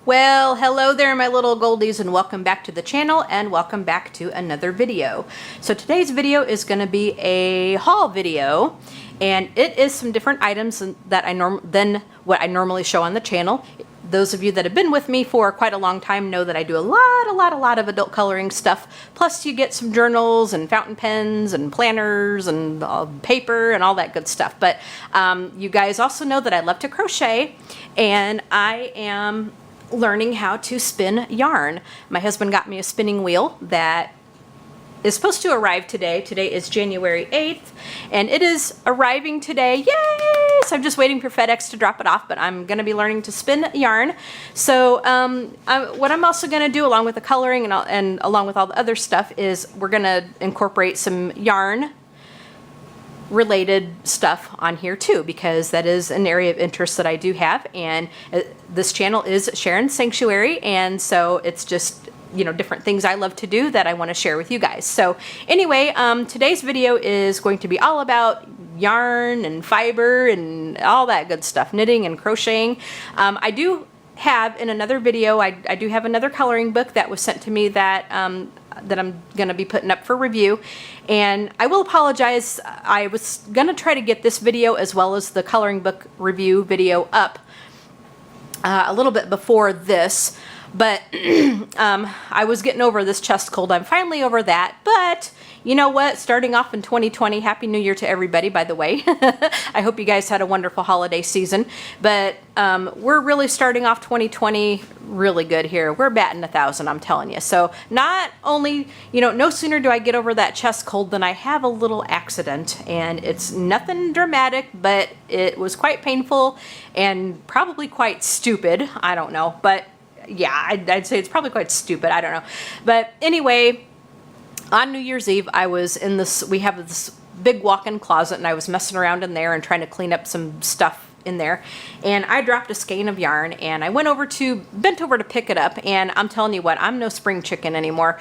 Well, hello there my little goldies, and welcome back to the channel and welcome back to another video. So today's video is going to be a haul video, and it is some different items that than what I normally show on the channel. Those of you that have been with me for quite a long time know that I do a lot of adult coloring stuff. Plus you get some journals and fountain pens and planners and paper and all that good stuff. But you guys also know that I love to crochet, and I am learning how to spin yarn. My husband got me a spinning wheel that is supposed to arrive today. Today is January 8th, and it is arriving today. Yay! So I'm just waiting for FedEx to drop it off, but I'm going to be learning to spin yarn. So what I'm also going to do, along with the coloring and along with all the other stuff, is we're going to incorporate some yarn related stuff on here too, because that is an area of interest that I do have, and this channel is Sharon's Sanctuary, and so it's just, you know, different things I love to do that I want to share with you guys. So anyway, today's video is going to be all about yarn and fiber and all that good stuff, knitting and crocheting. I do have in another video, I do have another coloring book that was sent to me that that I'm going to be putting up for review, and I will apologize. I was going to try to get this video as well as the coloring book review video up a little bit before this, but I was getting over this chest cold. I'm finally over that, but you know what? Starting off in 2020, Happy New Year to everybody, by the way. I hope you guys had a wonderful holiday season, but we're really starting off 2020 really good here. We're batting 1,000, I'm telling you. So not only, you know, no sooner do I get over that chest cold than I have a little accident, and it's nothing dramatic, but it was quite painful and probably quite stupid. I don't know, but yeah, I'd say it's probably quite stupid. I don't know. But anyway, on New Year's Eve, I was in this, we have this big walk-in closet, and I was messing around in there and trying to clean up some stuff in there, and I dropped a skein of yarn, and I bent over to pick it up, and I'm telling you what, I'm no spring chicken anymore.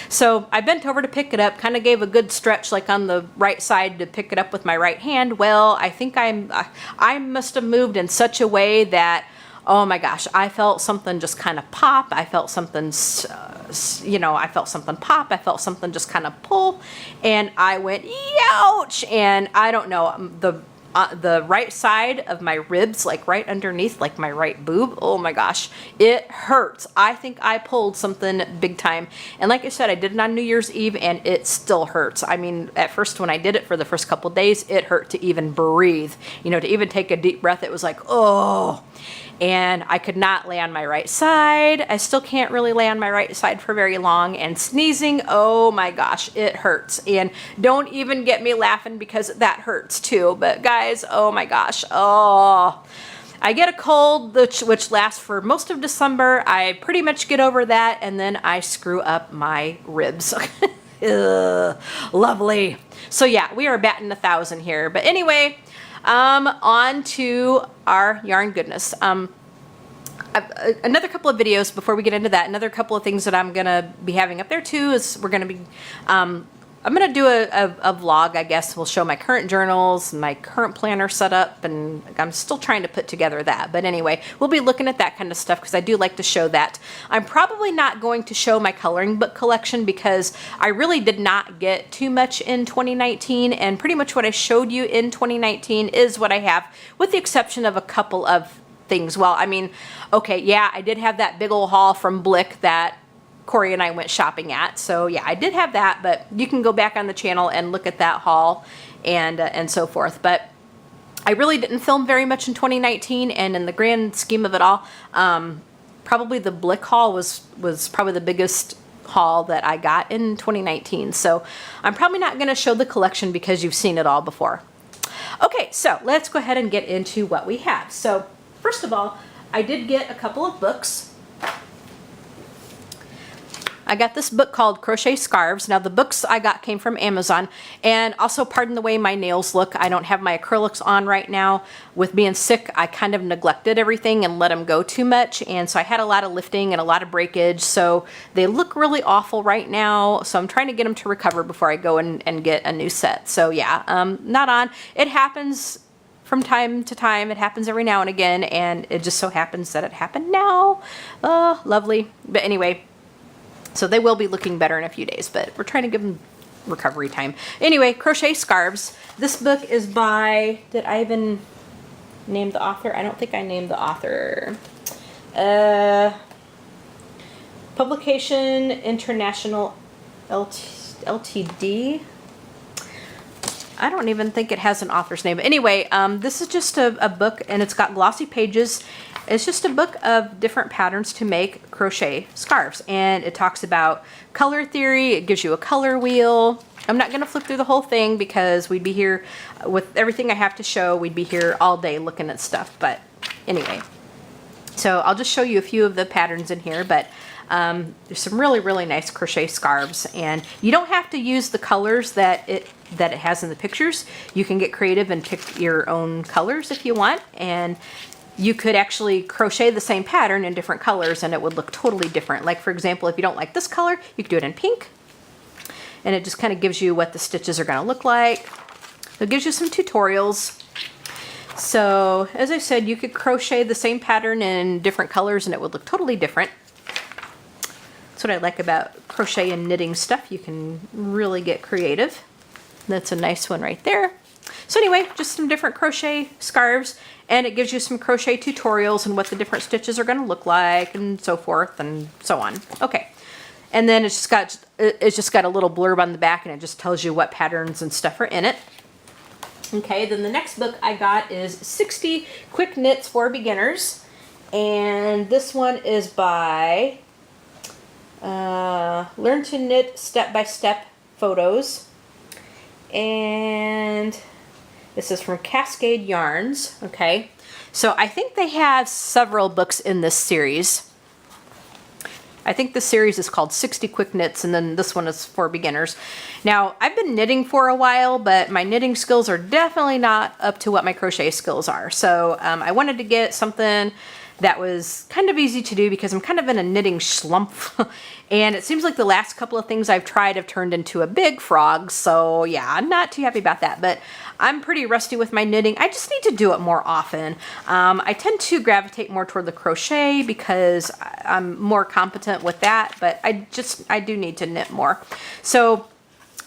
So I bent over to pick it up, kind of gave a good stretch like on the right side to pick it up with my right hand. Well, I think I must have moved in such a way that, oh my gosh, I felt something just kind of pop. I felt something, you know, I felt something pop. I felt something just kind of pull, and I went, ouch! And I don't know, the right side of my ribs, like right underneath, like my right boob, oh my gosh, it hurts. I think I pulled something big time. And like I said, I did it on New Year's Eve, and it still hurts. I mean, at first when I did it for the first couple days, it hurt to even breathe. You know, to even take a deep breath, it was like, oh. And I could not lay on my right side. I still can't really lay on my right side for very long. And sneezing, oh my gosh, it hurts. And don't even get me laughing, because that hurts too. But guys, oh my gosh, oh. I get a cold which lasts for most of December. I pretty much get over that, and then I screw up my ribs. Ugh, lovely. So yeah, we are batting 1,000 here. But anyway, on to our yarn goodness. Another couple of videos before we get into that, another couple of things that I'm going to be having up there too is we're going to be, I'm going to do a vlog, I guess. We'll show my current journals, my current planner setup, and I'm still trying to put together that. But anyway, we'll be looking at that kind of stuff because I do like to show that. I'm probably not going to show my coloring book collection because I really did not get too much in 2019, and pretty much what I showed you in 2019 is what I have, with the exception of a couple of things. Well, I mean, okay, yeah, I did have that big old haul from Blick that Corey and I went shopping at. So yeah, I did have that, but you can go back on the channel and look at that haul and so forth. But I really didn't film very much in 2019, and in the grand scheme of it all, probably the Blick haul was probably the biggest haul that I got in 2019. So I'm probably not going to show the collection because you've seen it all before. Okay, so let's go ahead and get into what we have. So first of all, I did get a couple of books. I got this book called Crochet Scarves. Now the books I got came from Amazon, and also pardon the way my nails look. I don't have my acrylics on right now. With being sick, I kind of neglected everything and let them go too much, and so I had a lot of lifting and a lot of breakage, so they look really awful right now. So I'm trying to get them to recover before I go and get a new set. So yeah, not on. It happens from time to time. It happens every now and again, and it just so happens that it happened now. Oh, lovely. But anyway, so they will be looking better in a few days, but we're trying to give them recovery time. Anyway, Crochet Scarves. This book is by, did I even name the author? I don't think I named the author. Publication International Ltd. I don't even think it has an author's name. But anyway, this is just a book, and it's got glossy pages. It's just a book of different patterns to make crochet scarves. And it talks about color theory. It gives you a color wheel. I'm not going to flip through the whole thing because we'd be here with everything I have to show. We'd be here all day looking at stuff. But anyway, so I'll just show you a few of the patterns in here. But there's some really, really nice crochet scarves, and you don't have to use the colors that it has in the pictures. You can get creative and pick your own colors if you want, and you could actually crochet the same pattern in different colors and it would look totally different. Like, for example, if you don't like this color, you could do it in pink, and it just kind of gives you what the stitches are going to look like. It gives you some tutorials. So as I said, you could crochet the same pattern in different colors and it would look totally different. That's what I like about crochet and knitting stuff. You can really get creative. That's a nice one right there. So anyway, just some different crochet scarves, and it gives you some crochet tutorials and what the different stitches are going to look like and so forth and so on. Okay. And then it's just got a little blurb on the back, and it just tells you what patterns and stuff are in it. Okay, then the next book I got is 60 Quick Knits for Beginners, and this one is by Learn to Knit Step-by-Step Photos, and this is from Cascade Yarns. Okay, so I think they have several books in this series. I think the series is called 60 Quick Knits, and then this one is for beginners. Now, I've been knitting for a while, but my knitting skills are definitely not up to what my crochet skills are. So I wanted to get something that was kind of easy to do because I'm kind of in a knitting slump. And it seems like the last couple of things I've tried have turned into a big frog. So yeah, I'm not too happy about that, but I'm pretty rusty with my knitting. I just need to do it more often. I tend to gravitate more toward the crochet because I'm more competent with that, but I do need to knit more. So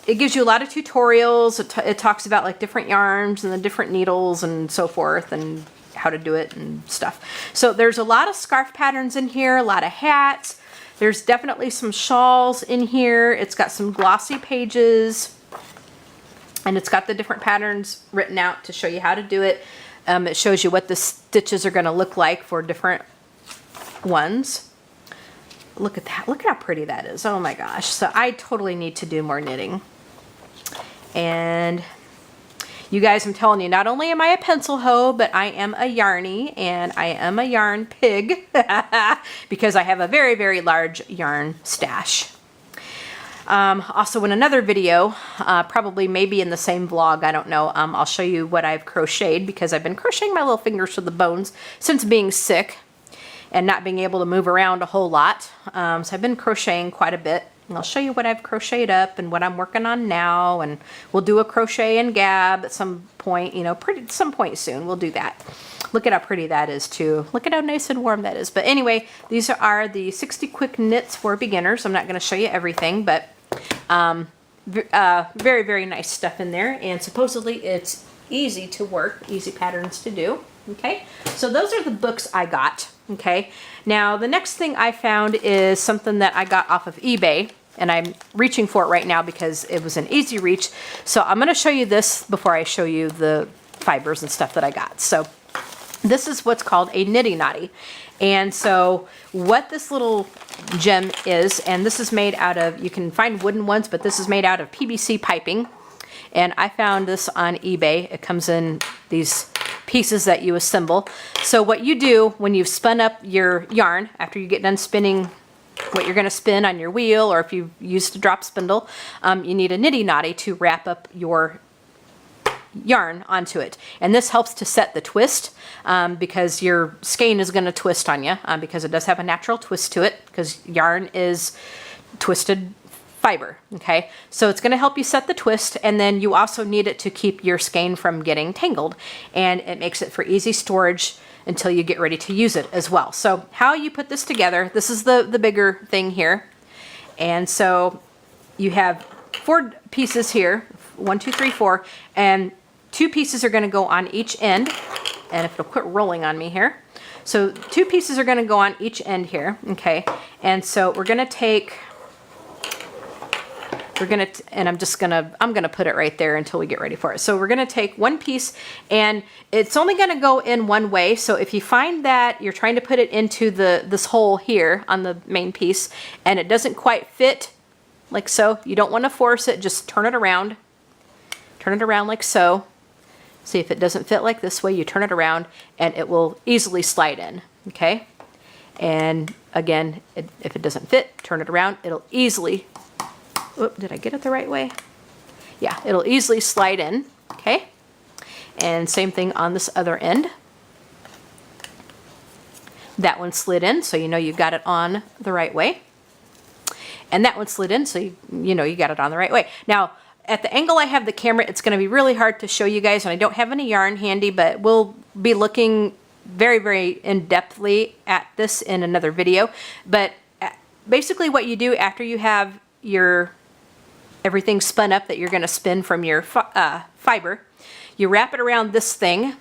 it gives you a lot of tutorials. It talks about like different yarns and the different needles and so forth, and how to do it and stuff. So there's a lot of scarf patterns in here, a lot of hats. There's definitely some shawls in here. It's got some glossy pages, and it's got the different patterns written out to show you how to do it. It shows you what the stitches are going to look like for different ones. Look at that. Look at how pretty that is. Oh my gosh. So I totally need to do more knitting. And you guys, I'm telling you, not only am I a pencil hoe, but I am a yarny, and I am a yarn pig because I have a very, very large yarn stash. Also in another video, probably maybe in the same vlog, I don't know, I'll show you what I've crocheted because I've been crocheting my little fingers to the bones since being sick and not being able to move around a whole lot. So I've been crocheting quite a bit. And I'll show you what I've crocheted up and what I'm working on now, and we'll do a crochet and gab at some point, you know, some point soon. We'll do that. Look at how pretty that is too. Look at how nice and warm that is. But anyway, these are the 60 Quick Knits for Beginners. I'm not going to show you everything, but very, very nice stuff in there, and supposedly it's easy to work, easy patterns to do. Okay, so those are the books I got. Okay, now the next thing I found is something that I got off of eBay, and I'm reaching for it right now because it was an easy reach. So I'm going to show you this before I show you the fibers and stuff that I got. So this is what's called a nitty knotty. And so what this little gem is, and this is made out of, you can find wooden ones, but this is made out of PVC piping. And I found this on eBay. It comes in these pieces that you assemble. So what you do when you've spun up your yarn, after you get done spinning what you're going to spin on your wheel, or if you used a drop spindle, you need a nitty knotty to wrap up your yarn onto it. And this helps to set the twist because your skein is going to twist on you because it does have a natural twist to it because yarn is twisted fiber, okay? So it's gonna help you set the twist, and then you also need it to keep your skein from getting tangled, and it makes it for easy storage until you get ready to use it as well. So how you put this together, this is the bigger thing here. And so you have 4 pieces here, 1, 2, 3, 4, and 2 pieces are gonna go on each end. And if it'll quit rolling on me here. So 2 pieces are gonna go on each end here, okay? And so we're gonna take, and I'm gonna put it right there until we get ready for it. So we're gonna take 1 piece, and it's only gonna go in one way. So if you find that you're trying to put it into this hole here on the main piece, and it doesn't quite fit like so, you don't wanna force it, just turn it around like so. See, if it doesn't fit like this way, you turn it around and it will easily slide in, okay? And again, if it doesn't fit, turn it around, it'll easily, oop, did I get it the right way? Yeah, it'll easily slide in, okay? And same thing on this other end. That one slid in, so you know you got it on the right way. And that one slid in, so you know you got it on the right way. Now, at the angle I have the camera, it's going to be really hard to show you guys, and I don't have any yarn handy, but we'll be looking very, very in-depthly at this in another video. But basically what you do after you have your everything spun up that you're going to spin from your fiber, you wrap it around this thing,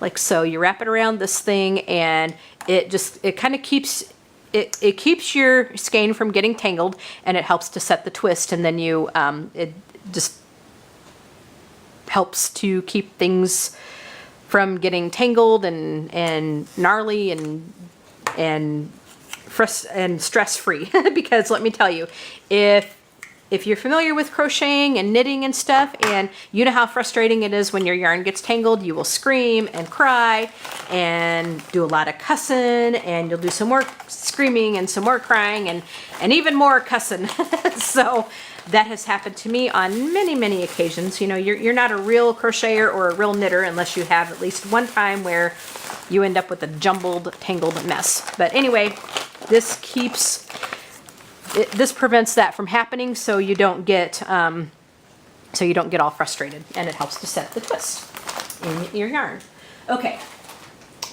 like so. You wrap it around this thing, and it kind of keeps... It keeps your skein from getting tangled, and it helps to set the twist, and then it just helps to keep things from getting tangled and gnarly and stress-free. Because let me tell you, if you're familiar with crocheting and knitting and stuff, and you know how frustrating it is when your yarn gets tangled, you will scream and cry and do a lot of cussing, and you'll do some more screaming and some more crying and even more cussing. So that has happened to me on many, many occasions. You know, you're not a real crocheter or a real knitter unless you have at least one time where you end up with a jumbled, tangled mess. But anyway, this prevents that from happening, so you don't get all frustrated, and it helps to set the twist in your yarn. Okay,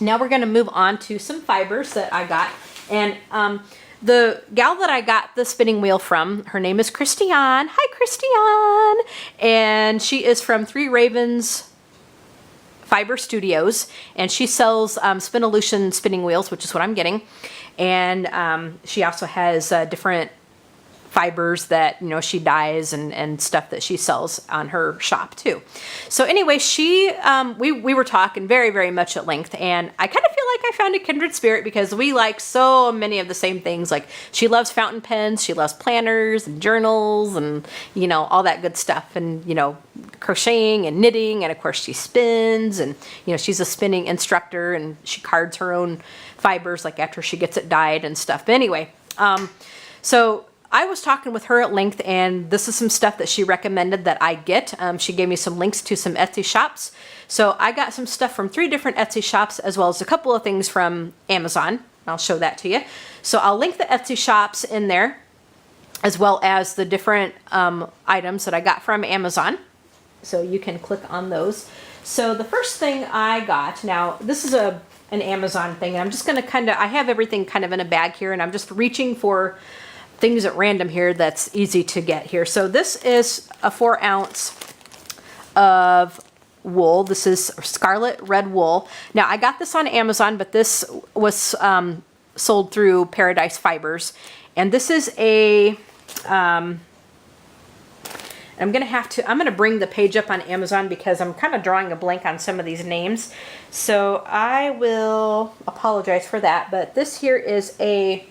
now we're going to move on to some fibers that I got, and the gal that I got the spinning wheel from, her name is Christiane. Hi, Christiane, and she is from 3 Ravens Fiber Studios, and she sells Spinolution spinning wheels, which is what I'm getting. And she also has different fibers that, you know, she dyes and stuff that she sells on her shop too. So anyway, we were talking very, very much at length, and I kind of feel like I found a kindred spirit because we like so many of the same things. Like, she loves fountain pens, she loves planners and journals and, you know, all that good stuff, and, you know, crocheting and knitting, and of course she spins, and, you know, she's a spinning instructor, and she cards her own fibers like after she gets it dyed and stuff. But anyway, so I was talking with her at length, and this is some stuff that she recommended that I get. She gave me some links to some Etsy shops. So I got some stuff from 3 different Etsy shops, as well as a couple of things from Amazon. I'll show that to you. So I'll link the Etsy shops in there, as well as the different items that I got from Amazon. So you can click on those. So the first thing I got, now this is an Amazon thing, and I'm just going to I have everything kind of in a bag here, and I'm just reaching for things at random here that's easy to get here. So this is a 4 ounce of wool. This is Scarlet Red Wool. Now I got this on Amazon, but this was sold through Paradise Fibers, and this is a I'm gonna bring the page up on Amazon because I'm kind of drawing a blank on some of these names, so I will apologize for that. But this here is a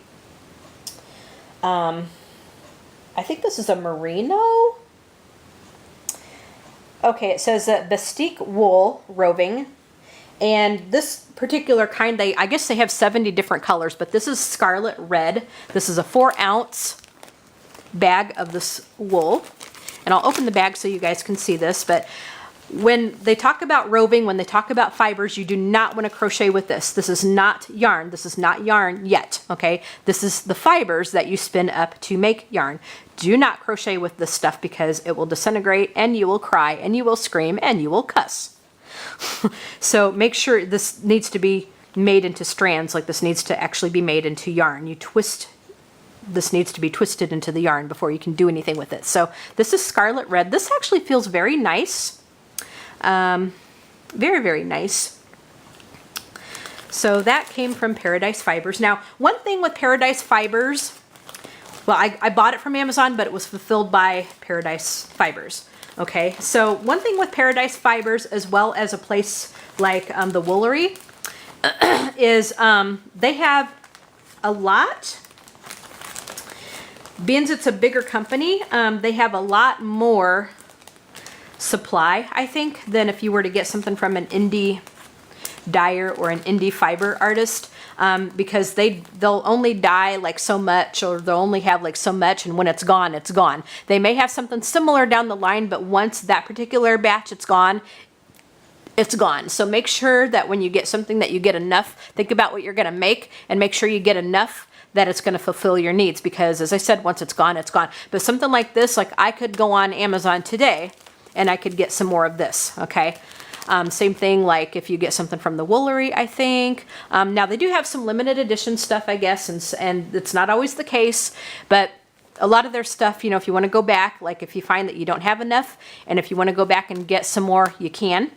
I think this is a Merino. Okay, it says Bestique Wool Roving, and this particular kind, I guess they have 70 different colors, but this is Scarlet Red. This is a 4 ounce bag of this wool, and I'll open the bag so you guys can see this. But When they talk about roving, when they talk about fibers, you do not want to crochet with this. This is not yarn. This is not yarn yet, okay? This is the fibers that you spin up to make yarn. Do not crochet with this stuff because it will disintegrate and you will cry and you will scream and you will cuss. So make sure this needs to be made into strands, like this needs to actually be made into yarn. You twist, this needs to be twisted into the yarn before you can do anything with it. So this is Scarlet Red. This actually feels very nice. Very, very nice. So that came from Paradise Fibers. Now, one thing with Paradise Fibers, well, I bought it from Amazon, but it was fulfilled by Paradise Fibers. Okay, so one thing with Paradise Fibers, as well as a place like the Woolery, is they have a lot. Being it's a bigger company, they have a lot more supply, I think, than if you were to get something from an indie dyer or an indie fiber artist, because they'll only dye like so much, or they'll only have like so much, and when it's gone, it's gone. They may have something similar down the line, but once that particular batch it's gone, it's gone. So make sure that when you get something that you get enough, think about what you're going to make and make sure you get enough that it's going to fulfill your needs, because as I said, once it's gone, it's gone. But something like this, like I could go on Amazon today and I could get some more of this, okay? Same thing like if you get something from the Woolery, I think. Now they do have some limited edition stuff, I guess, and it's not always the case, but a lot of their stuff, you know, if you want to go back, like if you find that you don't have enough, and if you want to go back and get some more, you can.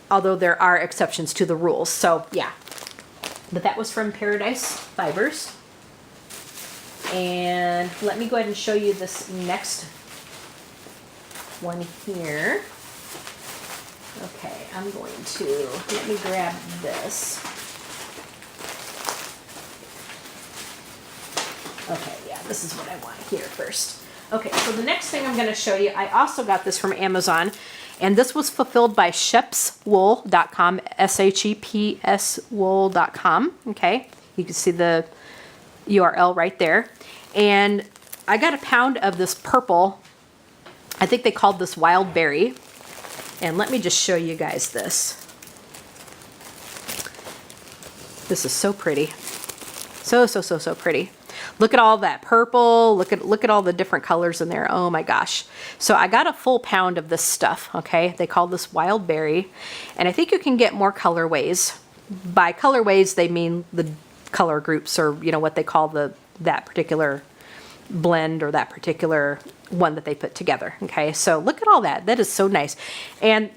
Although there are exceptions to the rules, so yeah. But that was from Paradise Fibers. And let me go ahead and show you this next one here. Okay, I'm going to, let me grab this. Okay, yeah, this is what I want here first. Okay, so the next thing I'm going to show you, I also got this from Amazon, and this was fulfilled by shepswool.com, S-H-E-P-S wool.com, okay? You can see the URL right there. And I got a pound of this purple, I think they called this wild berry. And let me just show you guys this. This is so pretty. So pretty. Look at all that purple. Look at all the different colors in there. Oh my gosh. So I got a full pound of this stuff, okay? They call this wild berry. And I think you can get more colorways. By colorways, they mean the color groups, or you know what they call that particular blend or that particular one that they put together. Okay, so look at all that. That is so nice. And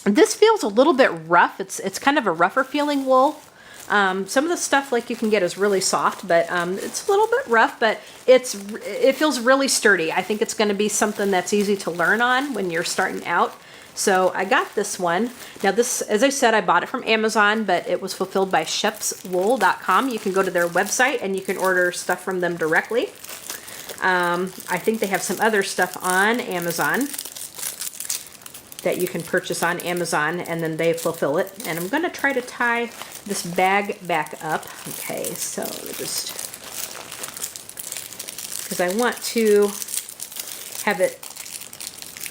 this feels a little bit rough. It's kind of a rougher feeling wool. Some of the stuff like you can get is really soft, but it's a little bit rough, but it feels really sturdy. I think it's going to be something that's easy to learn on when you're starting out. So I got this one. Now this, as I said, I bought it from Amazon, but it was fulfilled by shepswool.com. You can go to their website and you can order stuff from them directly. I think they have some other stuff on Amazon that you can purchase on Amazon, and then they fulfill it. And I'm going to try to tie this bag back up. Okay, so just because I want to have it,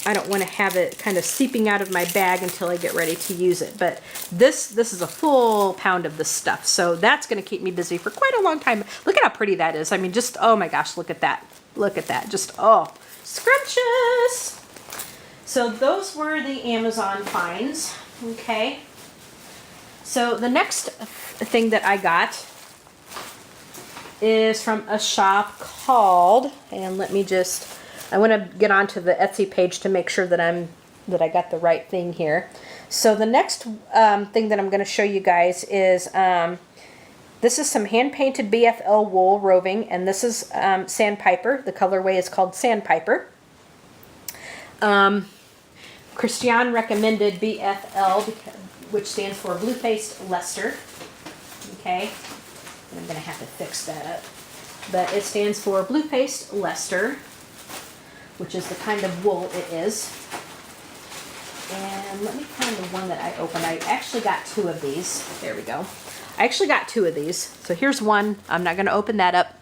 I don't want to have it kind of seeping out of my bag until I get ready to use it. But this is a full pound of this stuff, so that's going to keep me busy for quite a long time. Look at how pretty that is. I mean, just, oh my gosh, look at that. Look at that. Just, oh, scrumptious. So those were the Amazon finds. Okay. So the next thing that I got is from a shop called, and let me just, I want to get onto the Etsy page to make sure that I got the right thing here. So the next thing that I'm going to show you guys is this is some hand-painted BFL wool roving, and this is Sandpiper. The colorway is called Sandpiper. Christian recommended BFL, which stands for Blue-Faced Leicester. Okay, and I'm going to have to fix that up. But it stands for Blue-Faced Leicester, which is the kind of wool it is. And let me find the one that I opened. I actually got two of these. There we go. I actually got two of these. So here's one. I'm not going to open that up.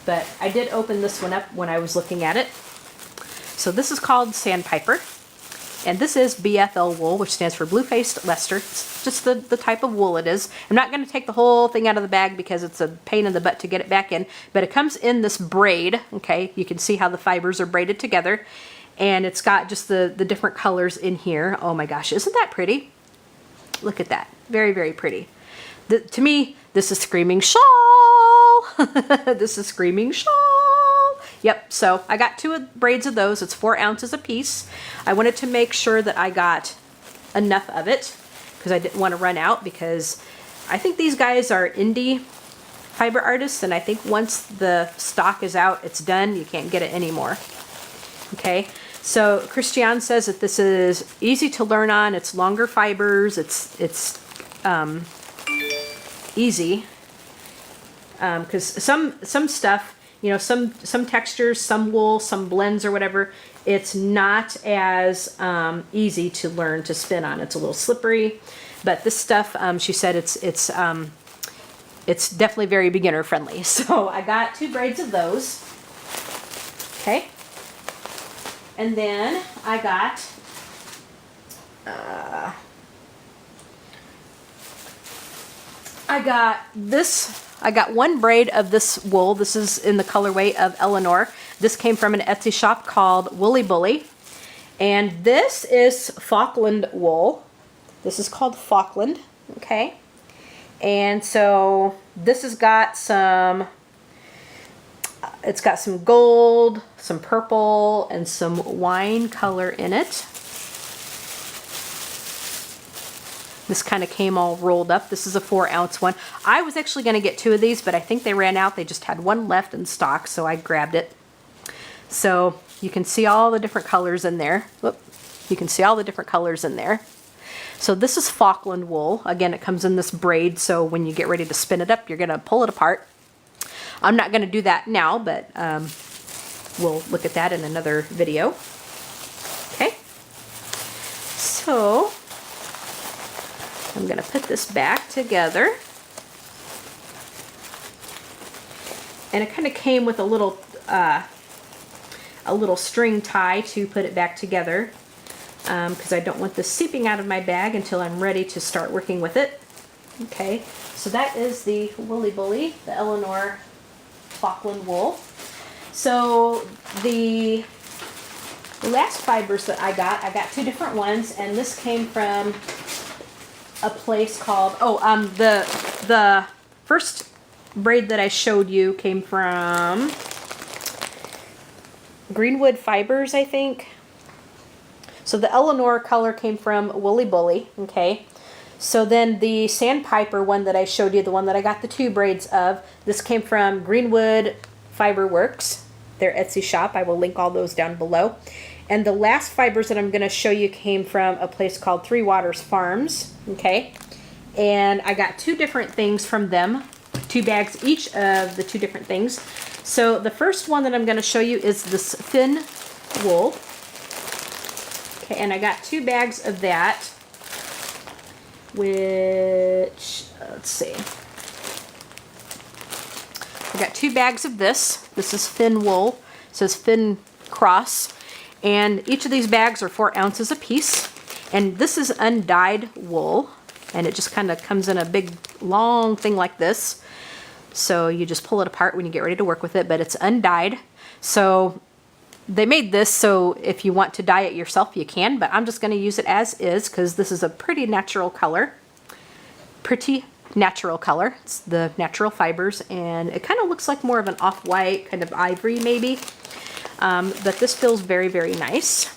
But I did open this one up when I was looking at it. So this is called Sandpiper. And this is BFL wool, which stands for blue-faced Leicester. It's just the type of wool it is. I'm not going to take the whole thing out of the bag because it's a pain in the butt to get it back in, but it comes in this braid, okay? You can see how the fibers are braided together, and it's got just the different colors in here. Oh my gosh, isn't that pretty? Look at that. Very, very pretty. To me, this is screaming shawl. This is screaming shawl. Yep, so I got 2 braids of those. It's 4 ounces a piece. I wanted to make sure that I got enough of it because I didn't want to run out, because I think these guys are indie fiber artists, and I think once the stock is out, it's done. You can't get it anymore. Okay, so Christiane says that this is easy to learn on. It's longer fibers. It's easy because some stuff, you know, some textures, some wool, some blends or whatever, it's not as easy to learn to spin on. It's a little slippery, but this stuff, she said it's definitely very beginner friendly. So I got 2 braids of those. Okay, and then I got I got 1 braid of this wool. This is in the colorway of Eleanor. This came from an Etsy shop called Woolly Bully. And this is Falkland Wool. This is called Falkland, okay? And so this has got some, it's got some gold, some purple, and some wine color in it. This kind of came all rolled up. This is a 4 ounce one. I was actually going to get 2 of these, but I think they ran out. They just had 1 left in stock, so I grabbed it. So you can see all the different colors in there. Whoop. You can see all the different colors in there. So this is Falkland wool. Again, it comes in this braid, so when you get ready to spin it up, you're going to pull it apart. I'm not going to do that now, but we'll look at that in another video. Okay. So I'm going to put this back together. And it kind of came with a little string tie to put it back together, because I don't want this seeping out of my bag until I'm ready to start working with it. Okay, so that is the Woolly Bully, the Eleanor Falkland wool. So the last fibers that I got 2 different ones, and this came from a place called, the first braid that I showed you came from Greenwood Fibers, I think. So the Eleanor color came from Woolly Bully, okay. So then the Sandpiper one that I showed you, the one that I got the 2 braids of, this came from Greenwood Fiber Works, their Etsy shop. I will link all those down below. And the last fibers that I'm going to show you came from a place called Three Waters Farms, okay? And I got 2 different things from them, 2 bags each of the 2 different things. So the first one that I'm going to show you is this thin wool. Okay, and I got 2 bags of that, which, let's see. I got 2 bags of this. This is thin wool. It says Finn Cross. And each of these bags are 4 ounces a piece. And this is undyed wool. And it just kind of comes in a big, long thing like this. So you just pull it apart when you get ready to work with it, but it's undyed. So they made this so if you want to dye it yourself, you can, but I'm just going to use it as is because this is a pretty natural color. Pretty natural color. It's the natural fibers, and it kind of looks like more of an off-white, kind of ivory maybe. But this feels very, very nice.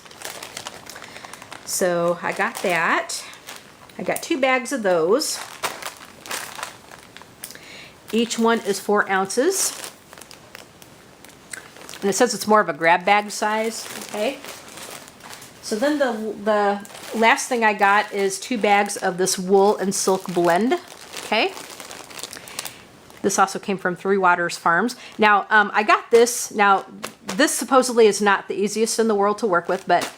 So I got that. I got 2 bags of those. Each one is 4 ounces. And it says it's more of a grab bag size, okay? So then the last thing I got is 2 bags of this wool and silk blend, okay? This also came from Three Waters Farms. Now, I got this. Now, this supposedly is not the easiest in the world to work with, but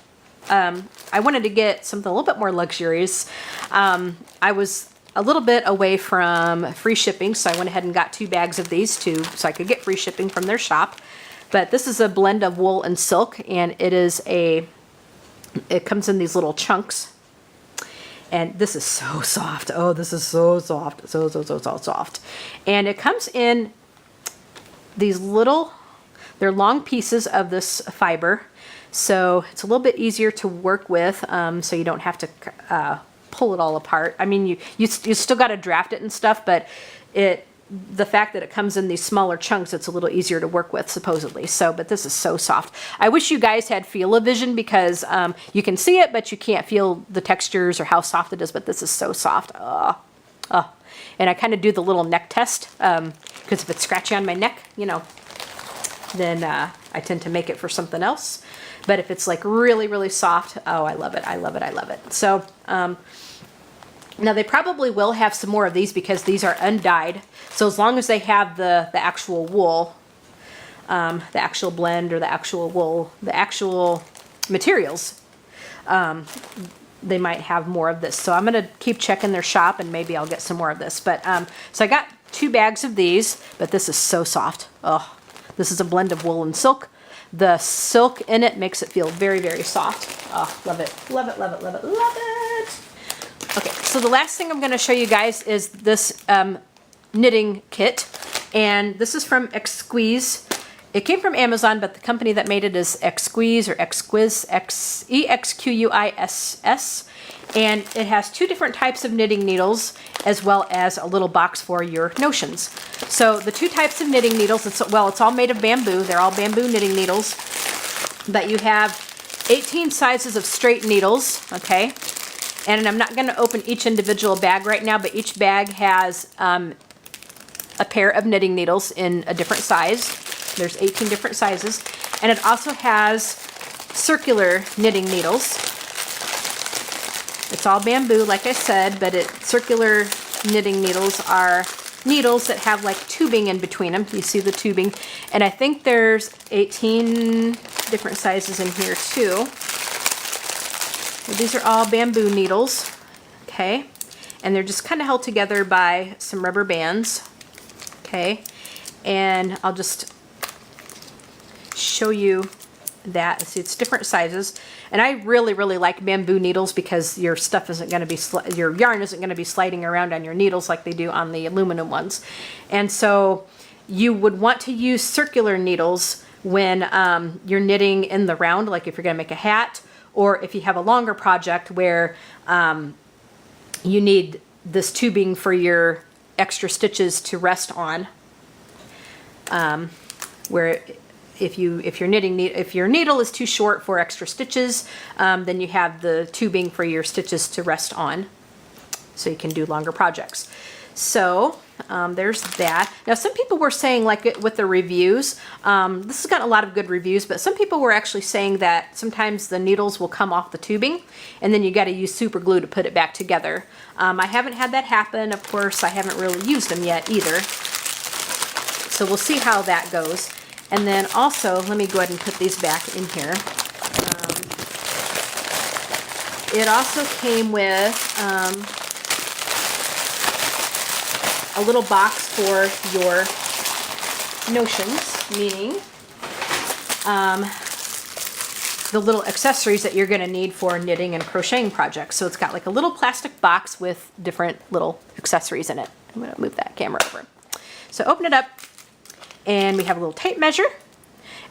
I wanted to get something a little bit more luxurious. I was a little bit away from free shipping, so I went ahead and got 2 bags of these too, so I could get free shipping from their shop. But this is a blend of wool and silk, and it is a It comes in these little chunks. And this is so soft. Oh, this is so soft. So soft. And it comes in these little, they're long pieces of this fiber. So it's a little bit easier to work with, so you don't have to pull it all apart. I mean, you still got to draft it and stuff, but the fact that it comes in these smaller chunks, it's a little easier to work with, supposedly. So, but this is so soft. I wish you guys had feel-o-vision, because you can see it, but you can't feel the textures or how soft it is, but this is so soft. And I kind of do the little neck test, because if it's scratchy on my neck, you know, then I tend to make it for something else. But if it's like really, really soft, oh, I love it, I love it, I love it. So, now they probably will have some more of these because these are undyed. So as long as they have the actual wool, the actual blend or the actual wool, the actual materials, they might have more of this. So I'm going to keep checking their shop and maybe I'll get some more of this. But so I got 2 bags of these, but this is so soft. Oh, this is a blend of wool and silk. The silk in it makes it feel very, very soft. Oh, love it, love it, love it, love it, love it. Okay, so the last thing I'm going to show you guys is this knitting kit, and this is from Exquise. It came from Amazon, but the company that made it is Exquise or Exquise, Exquiss, and it has 2 different types of knitting needles as well as a little box for your notions. So the 2 types of knitting needles, it's all made of bamboo. They're all bamboo knitting needles, but you have 18 sizes of straight needles, okay? And I'm not going to open each individual bag right now, but each bag has a pair of knitting needles in a different size. There's 18 different sizes. And it also has circular knitting needles. It's all bamboo, like I said, but circular knitting needles are needles that have like tubing in between them. You see the tubing. And I think there's 18 different sizes in here too. Well, these are all bamboo needles, okay? And they're just kind of held together by some rubber bands, okay? And I'll just show you that. See, it's different sizes. And I really, really like bamboo needles because your stuff isn't going to be, your yarn isn't going to be sliding around on your needles like they do on the aluminum ones. And so you would want to use circular needles when you're knitting in the round, like if you're going to make a hat, or if you have a longer project where you need this tubing for your extra stitches to rest on, where if your needle is too short for extra stitches, then you have the tubing for your stitches to rest on, so you can do longer projects. So there's that. Now some people were saying, like with the reviews, this has gotten a lot of good reviews, but some people were actually saying that sometimes the needles will come off the tubing and then you got to use super glue to put it back together. I haven't had that happen. Of course, I haven't really used them yet either. So we'll see how that goes. And then also, let me go ahead and put these back in here. It also came with a little box for your notions, meaning the little accessories that you're going to need for knitting and crocheting projects. So it's got like a little plastic box with different little accessories in it. I'm going to move that camera over. So open it up, and we have a little tape measure,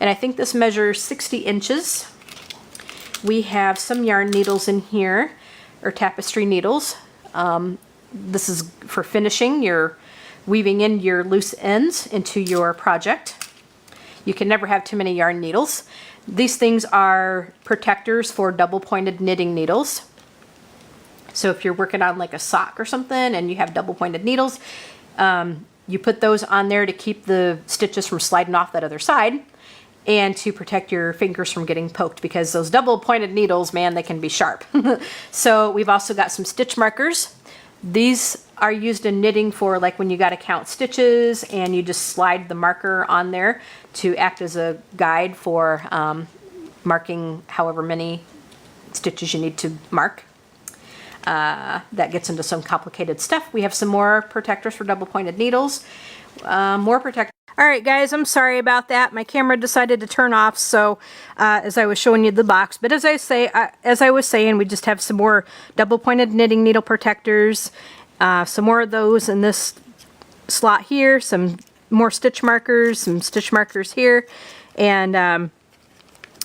and I think this measures 60 inches. We have some yarn needles in here, or tapestry needles. This is for finishing. You're weaving in your loose ends into your project. You can never have too many yarn needles. These things are protectors for double-pointed knitting needles. So if you're working on like a sock or something and you have double-pointed needles, you put those on there to keep the stitches from sliding off that other side and to protect your fingers from getting poked, because those double-pointed needles, man, they can be sharp. So we've also got some stitch markers. These are used in knitting for like when you got to count stitches and you just slide the marker on there to act as a guide for marking however many stitches you need to mark. That gets into some complicated stuff. We have some more protectors for double-pointed needles. More protectors. All Alright guys, I'm sorry about that. My camera decided to turn off, so as I was showing you the box. But as I was saying, we just have some more double-pointed knitting needle protectors, some more of those in this slot here, some more stitch markers, some stitch markers here, and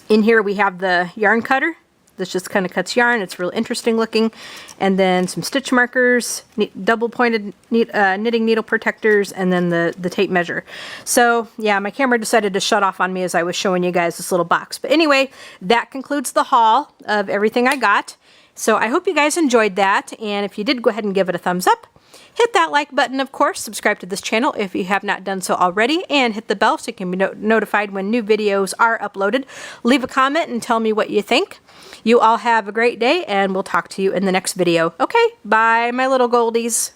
in here we have the yarn cutter. This just kind of cuts yarn. It's real interesting looking. And then some stitch markers, double-pointed knitting needle protectors, and then the tape measure. So yeah, my camera decided to shut off on me as I was showing you guys this little box. But anyway, that concludes the haul of everything I got. So I hope you guys enjoyed that. And if you did, go ahead and give it a thumbs up. Hit that like button, of course. Subscribe to this channel if you have not done so already. And hit the bell so you can be notified when new videos are uploaded. Leave a comment and tell me what you think. You all have a great day, and we'll talk to you in the next video. Okay, bye, my little goldies.